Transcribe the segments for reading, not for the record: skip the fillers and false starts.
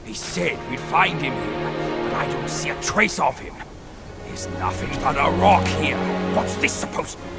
He said we'd find him here, but I don't see a trace of him. There's nothing but a rock here. What's this supposed to be?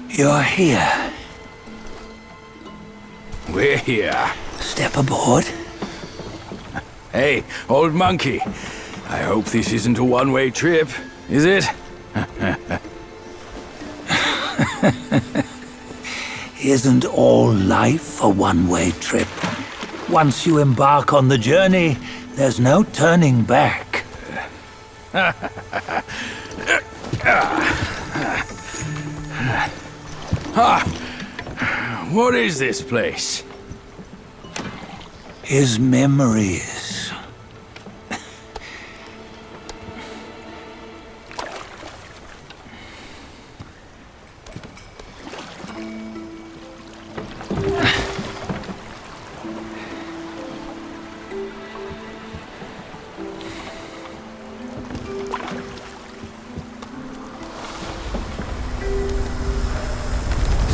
You're here. We're here. Step aboard. Hey, old monkey. I hope this isn't a one-way trip, is it? Isn't all life a one-way trip? Once you embark on the journey, there's no turning back. What is this place? His memories.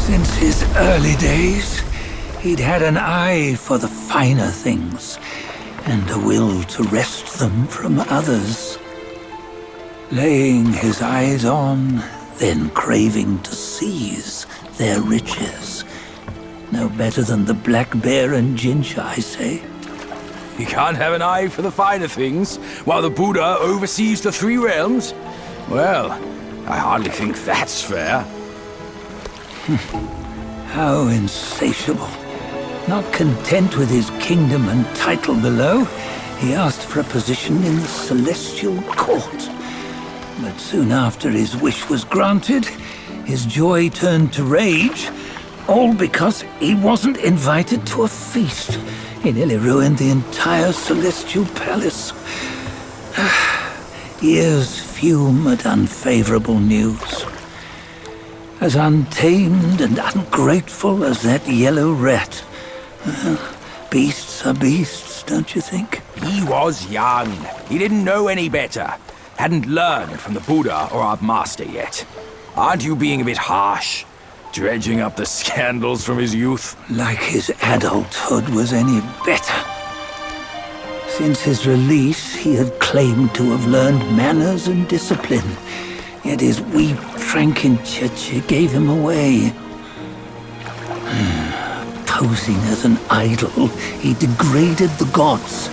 Since his early days, he'd had an eye for the finer things, and a will to wrest them from others. Laying his eyes on, then craving to seize their riches. No better than the black bear and Jinja, I say. You can't have an eye for the finer things, while the Buddha oversees the three realms? Well, I hardly think that's fair. How insatiable. Not content with his kingdom and title below, he asked for a position in the Celestial Court. But soon after his wish was granted, his joy turned to rage, all because he wasn't invited to a feast. He nearly ruined the entire Celestial Palace. Ears fume at unfavorable news. As untamed and ungrateful as that yellow rat. Beasts are beasts, don't you think? He was young. He didn't know any better. Hadn't learned from the Buddha or our master yet. Aren't you being a bit harsh? Dredging up the scandals from his youth? Like his adulthood was any better. Since his release, he had claimed to have learned manners and discipline. Yet his weak Frankenchurch gave him away. Posing as an idol, he degraded the gods.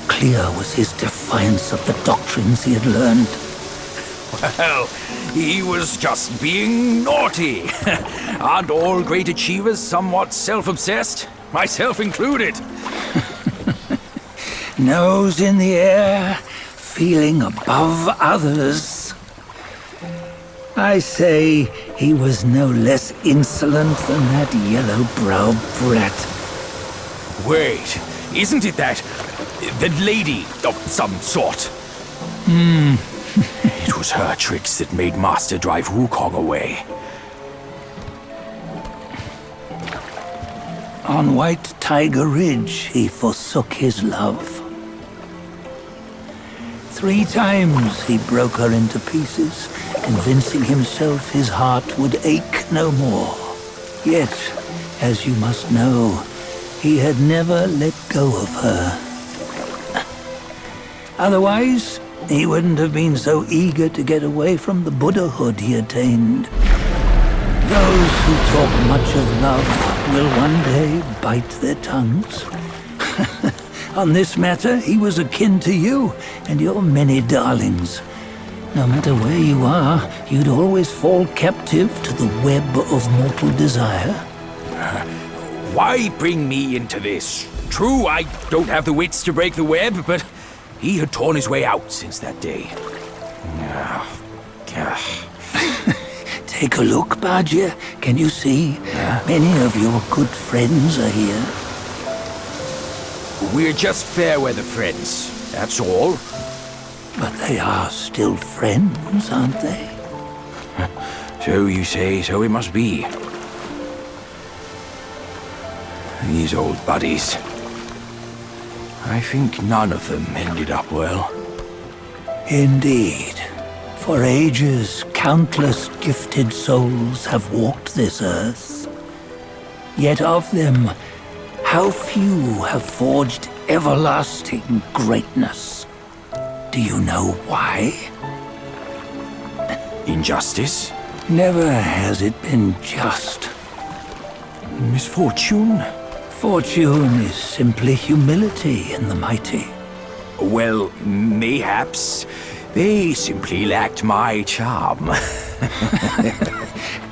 Clear was his defiance of the doctrines he had learned. Well, he was just being naughty. Aren't all great achievers somewhat self-obsessed? Myself included. Nose in the air, feeling above others. I say he was no less insolent than that yellow-browed brat. Wait, isn't it that lady of some sort? It was her tricks that made Master drive Wukong away. On White Tiger Ridge, he forsook his love. 3 times he broke her into pieces, convincing himself his heart would ache no more. Yet, as you must know, he had never let go of her. Otherwise, he wouldn't have been so eager to get away from the Buddhahood he attained. Those who talk much of love will one day bite their tongues. On this matter, he was akin to you and your many darlings. No matter where you are, you'd always fall captive to the web of mortal desire. Why bring me into this? True, I don't have the wits to break the web, but he had torn his way out since that day. Take a look, Bajir. Can you see? Many of your good friends are here. We're just fair weather friends, that's all. But they are still friends, aren't they? So you say, so it must be. These old buddies. I think none of them ended up well. Indeed. For ages, countless gifted souls have walked this earth. Yet of them, how few have forged everlasting greatness? Do you know why? Injustice? Never has it been just. Misfortune? Fortune is simply humility in the mighty. Well, mayhaps. They simply lacked my charm.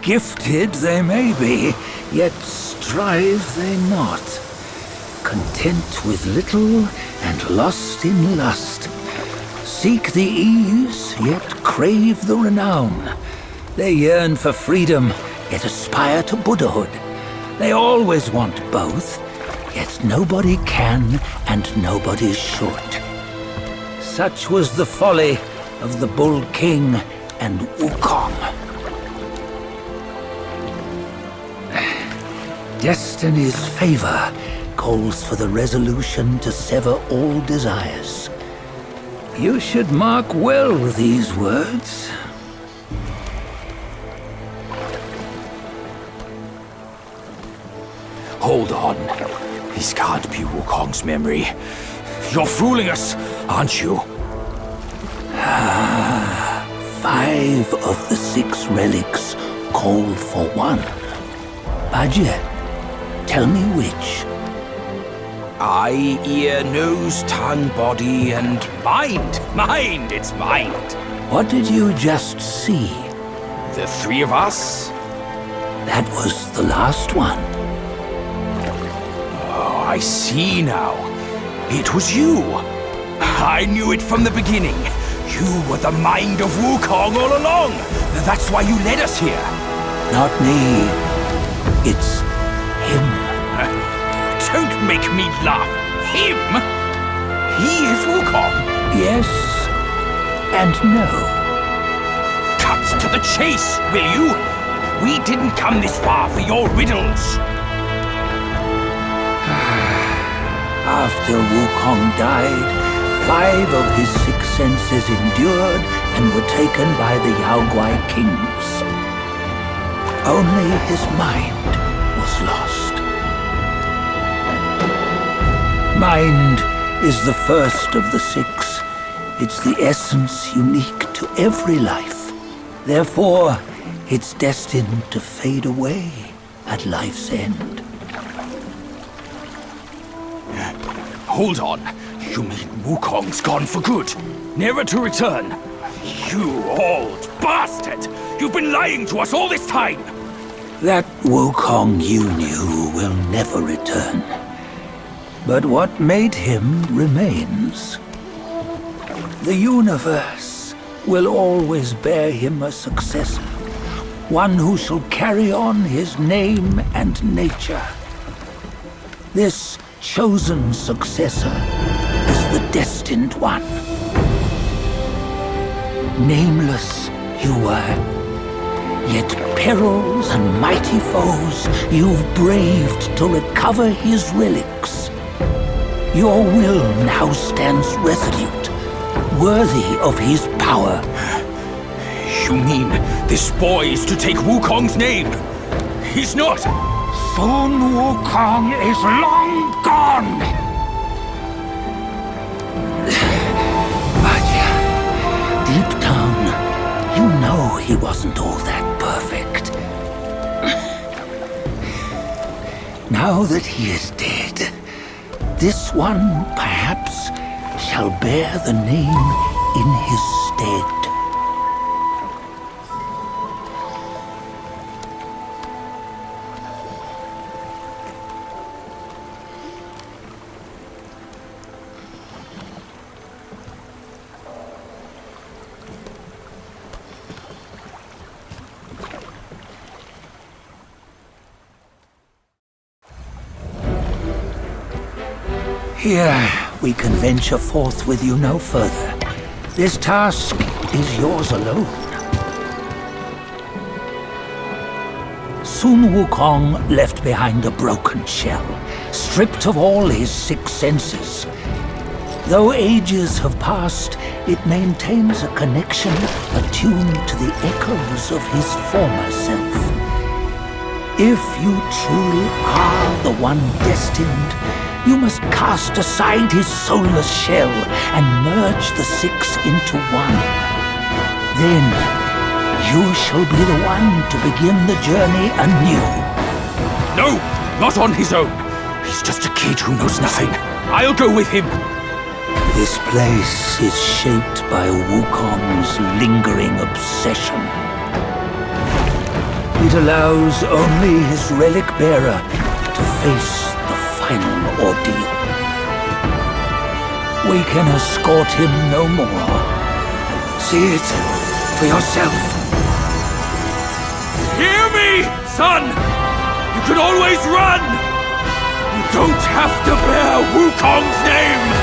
Gifted they may be, yet strive they not. Content with little and lost in lust. Seek the ease, yet crave the renown. They yearn for freedom, yet aspire to Buddhahood. They always want both, yet nobody can and nobody should. Such was the folly of the Bull King and Wukong. Destiny's favor calls for the resolution to sever all desires. You should mark well these words. Hold on. This can't be Wukong's memory. You're fooling us, aren't you? 5 of the 6 relics call for one. Bajir, tell me which. Eye, ear, nose, tongue, body, and mind. Mind, it's mind. What did you just see? The 3 of us? That was the last one. Oh, I see now. It was you. I knew it from the beginning. You were the mind of Wukong all along. That's why you led us here. Not me. It's him. Don't make me laugh. Him? He is Wukong. Yes and no. Cut to the chase, will you? We didn't come this far for your riddles. After Wukong died, 5 of his 6 senses endured and were taken by the Yaoguai kings. Only his mind was lost. Mind is the first of the 6. It's the essence unique to every life. Therefore, it's destined to fade away at life's end. Hold on. You mean Wukong's gone for good? Never to return? You old bastard! You've been lying to us all this time! That Wukong you knew will never return. But what made him remains. The universe will always bear him a successor. One who shall carry on his name and nature. This chosen successor is the destined one. Nameless you were, yet perils and mighty foes you've braved to recover his relics. Your will now stands resolute, worthy of his power. You mean this boy is to take Wukong's name? He's not! Sun Wukong is long gone! Bajia, deep down, you know he wasn't all that perfect. Now that he is dead, this one, perhaps, shall bear the name in his stead. Here, we can venture forth with you no further. This task is yours alone. Sun Wukong left behind a broken shell, stripped of all his 6 senses. Though ages have passed, it maintains a connection attuned to the echoes of his former self. If you truly are the one destined, you must cast aside his soulless shell and merge the 6 into one. Then, you shall be the one to begin the journey anew. No, not on his own. He's just a kid who knows nothing. I'll go with him. This place is shaped by Wukong's lingering obsession. It allows only his relic bearer to face the final ordeal. We can escort him no more. See it for yourself. Hear me, son! You can always run! You don't have to bear Wukong's name!